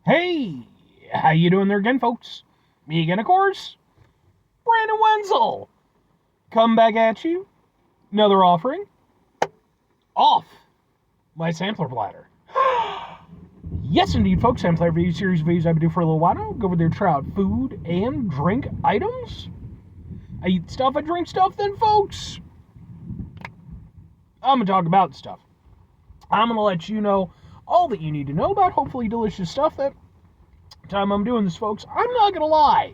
Hey, how you doing there again, folks? Me again, of course, Brandon Wenzel. Come back at you. Another offering. Off my sampler platter. Yes, indeed, folks. Sampler video series of videos I've been doing for a little while now. Go over there, try out food and drink items. I eat stuff, I drink stuff, then, folks, I'm going to talk about stuff. I'm going to let you know all that you need to know about hopefully delicious stuff that time I'm doing this, folks. I'm not going to lie.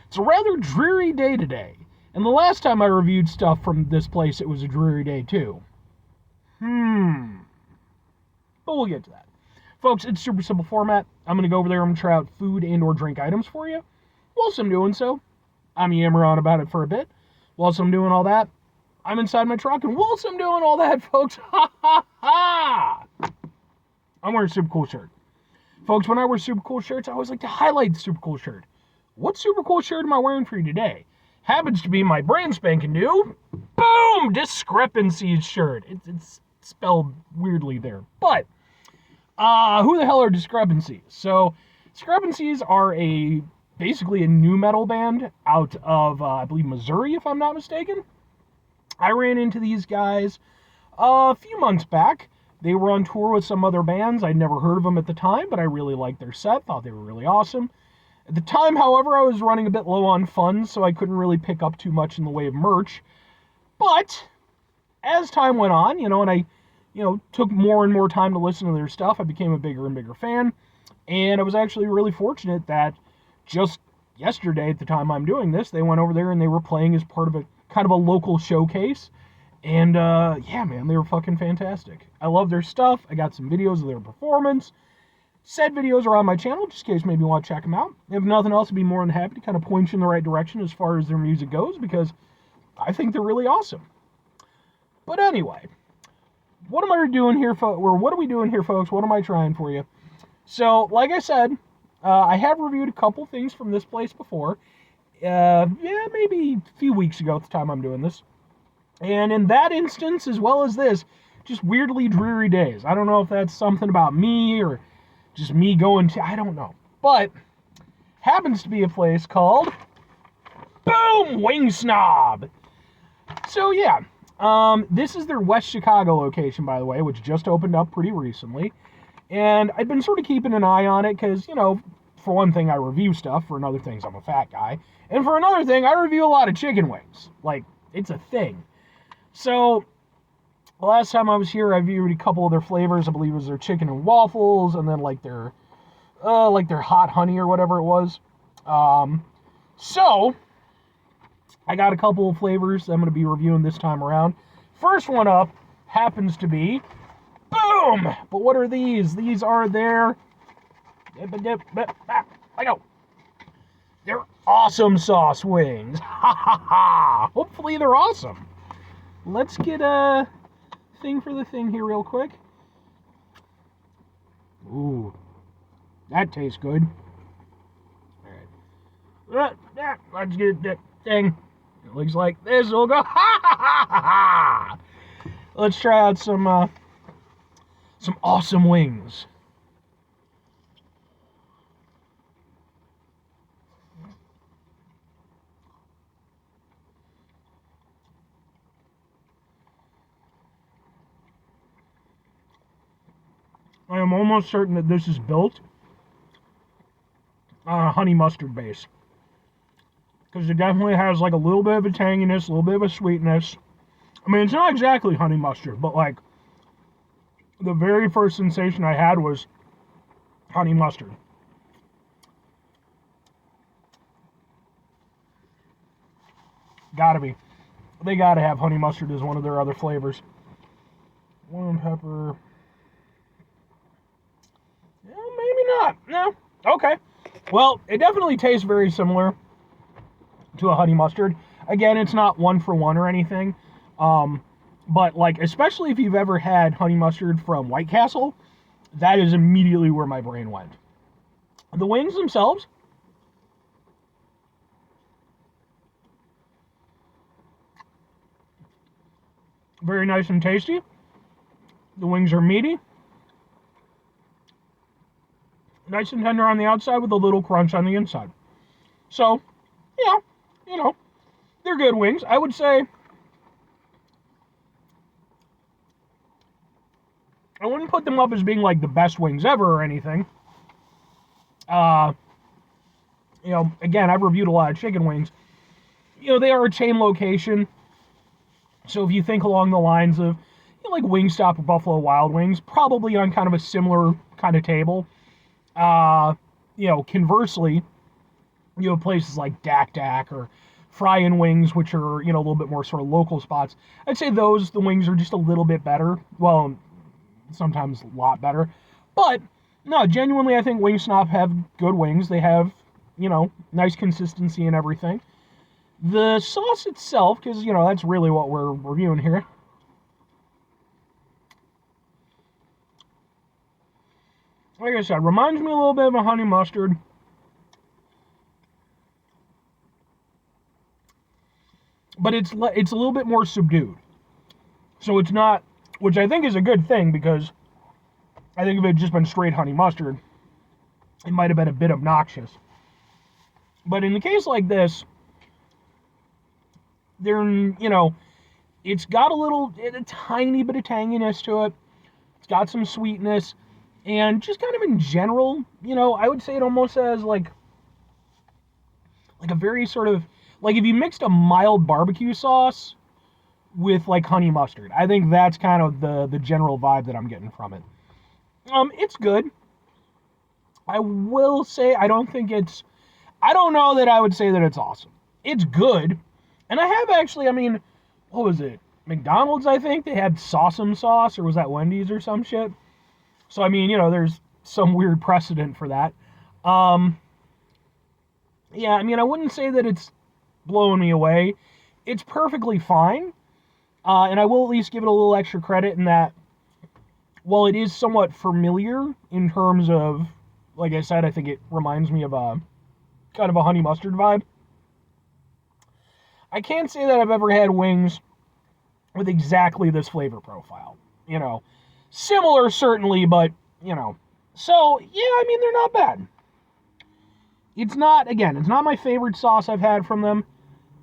It's a rather dreary day today. And the last time I reviewed stuff from this place, it was a dreary day too. But we'll get to that. Folks, it's super simple format. I'm going to go over there. I'm going to try out food and or drink items for you. Whilst I'm doing so, I'm yammering on about it for a bit. Whilst I'm doing all that, I'm inside my truck. And whilst I'm doing all that, folks, I'm wearing a super cool shirt. Folks, when I wear super cool shirts, I always like to highlight the super cool shirt. What super cool shirt am I wearing for you today? Happens to be my brand spanking new, boom, discrepancies shirt. It's spelled weirdly there. But, who the hell are discrepancies? So, discrepancies are basically a nu metal band out of, I believe, Missouri, if I'm not mistaken. I ran into these guys a few months back. They were on tour with some other bands. I'd never heard of them at the time, but I really liked their set, thought they were really awesome. At the time, however, I was running a bit low on funds, so I couldn't really pick up too much in the way of merch. But as time went on, and I, took more and more time to listen to their stuff, I became a bigger and bigger fan. And I was actually really fortunate that just yesterday, at the time I'm doing this, they went over there and they were playing as part of a kind of a local showcase. And yeah, man, they were fucking fantastic. I love their stuff. I got some videos of their performance. Said videos are on my channel, just in case maybe you want to check them out. If nothing else, I'd be more than happy to kind of point you in the right direction as far as their music goes, because I think they're really awesome. But anyway, what am I doing here, what are we doing here, folks? What am I trying for you? So, like I said, I have reviewed a couple things from this place before. Maybe a few weeks ago at the time I'm doing this. And in that instance, as well as this, just weirdly dreary days. I don't know if that's something about me or just me going to, I don't know. But happens to be a place called Boom Wing Snob. So yeah, this is their West Chicago location, by the way, which just opened up pretty recently. And I've been sort of keeping an eye on it because, for one thing, I review stuff. For another thing, I'm a fat guy. And for another thing, I review a lot of chicken wings. Like, it's a thing. So, the last time I was here, I reviewed a couple of their flavors. I believe it was their chicken and waffles, and then like their hot honey or whatever it was. So, I got a couple of flavors I'm going to be reviewing this time around. First one up happens to be Boom! But what are these? These are their... I go. They're awesome sauce wings. Ha ha ha! Hopefully they're awesome. Let's get a thing for the thing here real quick. Ooh. That tastes good. Alright. Let's get that thing. It looks like this. We'll go. Ha ha ha ha! Let's try out some awesome wings. I am almost certain that this is built on a honey mustard base. Because it definitely has like a little bit of a tanginess, a little bit of a sweetness. I mean, it's not exactly honey mustard, but like the very first sensation I had was honey mustard. Gotta be. They gotta have honey mustard as one of their other flavors. Lemon pepper. Yeah, maybe not. No. Okay. Well, it definitely tastes very similar to a honey mustard. Again, it's not one for one or anything. But like, especially if you've ever had honey mustard from White Castle, that is immediately where my brain went. The wings themselves, very nice and tasty. The wings are meaty. Nice and tender on the outside with a little crunch on the inside. So, yeah, they're good wings. I would say I wouldn't put them up as being like the best wings ever or anything. Again, I've reviewed a lot of chicken wings. They are a chain location. So if you think along the lines of like Wingstop or Buffalo Wild Wings, probably on kind of a similar kind of table. Conversely, places like Dak Dak or Fry and Wings, which are, a little bit more sort of local spots. I'd say the wings are just a little bit better. Well, sometimes a lot better. But, no, genuinely, I think Wingstop have good wings. They have, nice consistency and everything. The sauce itself, because, that's really what we're reviewing here. Like I said, reminds me a little bit of a honey mustard. But it's a little bit more subdued. So it's not, which I think is a good thing, because I think if it had just been straight honey mustard, it might have been a bit obnoxious. But in the case like this, it's got a tiny bit of tanginess to it. It's got some sweetness. And just kind of in general, I would say it almost has like a very sort of, like if you mixed a mild barbecue sauce with like honey mustard. I think that's kind of the general vibe that I'm getting from it. It's good. I will say I don't know that I would say that it's awesome. It's good. And I have actually, what was it? McDonald's, I think, they had Sawsome sauce, or was that Wendy's or some shit? So, there's some weird precedent for that. I wouldn't say that it's blowing me away. It's perfectly fine. And I will at least give it a little extra credit in that, while it is somewhat familiar in terms of, like I said, I think it reminds me of a kind of a honey mustard vibe. I can't say that I've ever had wings with exactly this flavor profile. Similar, certainly, but, So, yeah, they're not bad. It's not my favorite sauce I've had from them,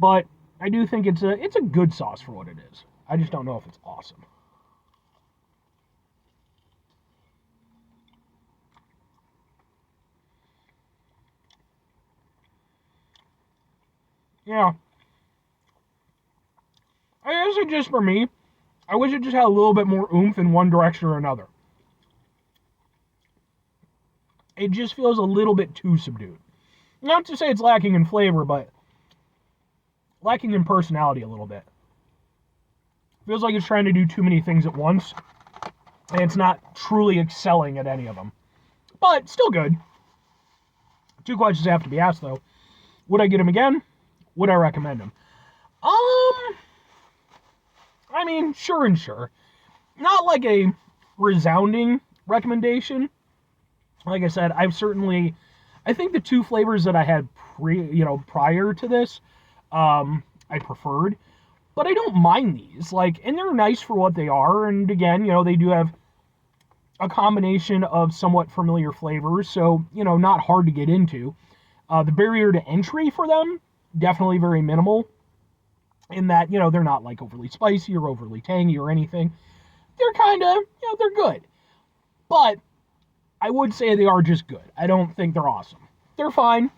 but I do think it's a good sauce for what it is. I just don't know if it's awesome. Yeah. I guess it's just for me. I wish it just had a little bit more oomph in one direction or another. It just feels a little bit too subdued. Not to say it's lacking in flavor, but lacking in personality a little bit. Feels like it's trying to do too many things at once, and it's not truly excelling at any of them. But still good. Two questions have to be asked, though. Would I get him again? Would I recommend him? Sure and sure. Not like a resounding recommendation. Like I said, I think the two flavors that I had prior to this, I preferred. But I don't mind these. And they're nice for what they are. And again, they do have a combination of somewhat familiar flavors. So, not hard to get into. The barrier to entry for them, definitely very minimal. In that, they're not like overly spicy or overly tangy or anything. They're kind of, they're good. But I would say they are just good. I don't think they're awesome. They're fine.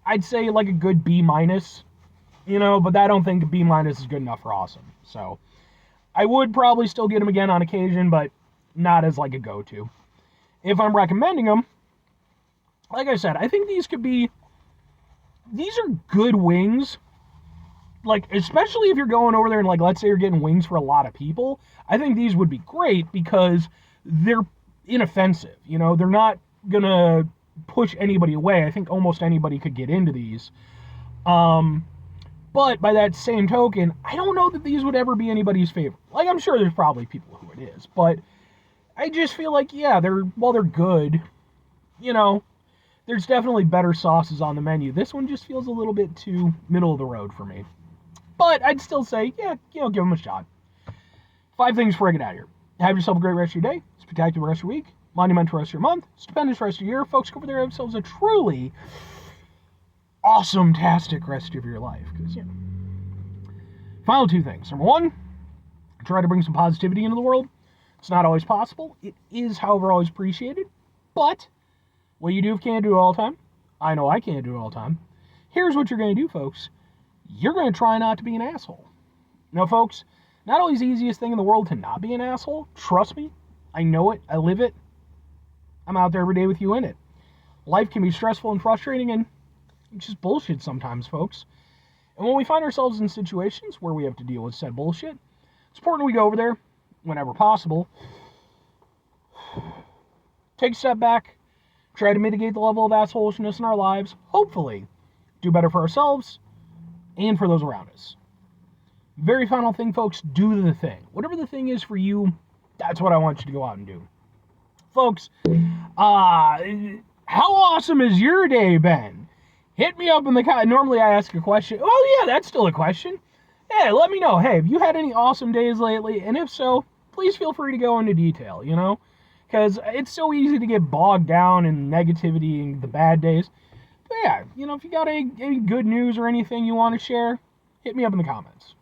I'd say like a good B-, but I don't think a B- is good enough for awesome. So I would probably still get them again on occasion, but not as like a go-to. If I'm recommending them, like I said, I think these are good wings. Especially if you're going over there and let's say you're getting wings for a lot of people, I think these would be great because they're inoffensive. They're not gonna push anybody away. I think almost anybody could get into these. But by that same token, I don't know that these would ever be anybody's favorite. I'm sure there's probably people who it is, but I just feel like, yeah, they're good. There's definitely better sauces on the menu. This one just feels a little bit too middle of the road for me. But I'd still say, yeah, give them a shot. 5 things before I get out of here. Have yourself a great rest of your day, spectacular rest of your week, monumental rest of your month, stupendous rest of your year. Folks, go over there and have yourselves a truly awesome-tastic rest of your life. Because, final two things. Number one, try to bring some positivity into the world. It's not always possible. It is, however, always appreciated. But what you do can't do it all the time. I know I can't do it all the time. Here's what you're going to do, folks. You're going to try not to be an asshole. Now, folks, not always the easiest thing in the world to not be an asshole. Trust me. I know it. I live it. I'm out there every day with you in it. Life can be stressful and frustrating, and it's just bullshit sometimes, folks. And when we find ourselves in situations where we have to deal with said bullshit, it's important we go over there whenever possible. Take a step back. Try to mitigate the level of assholishness in our lives. Hopefully, do better for ourselves and for those around us. Very final thing, folks, do the thing. Whatever the thing is for you, that's what I want you to go out and do. Folks, how awesome has your day been? Hit me up in the comments. Normally I ask a question. Oh, yeah, that's still a question. Hey, let me know. Hey, have you had any awesome days lately? And if so, please feel free to go into detail, Because it's so easy to get bogged down in negativity and the bad days. But yeah, if you got any good news or anything you want to share, hit me up in the comments.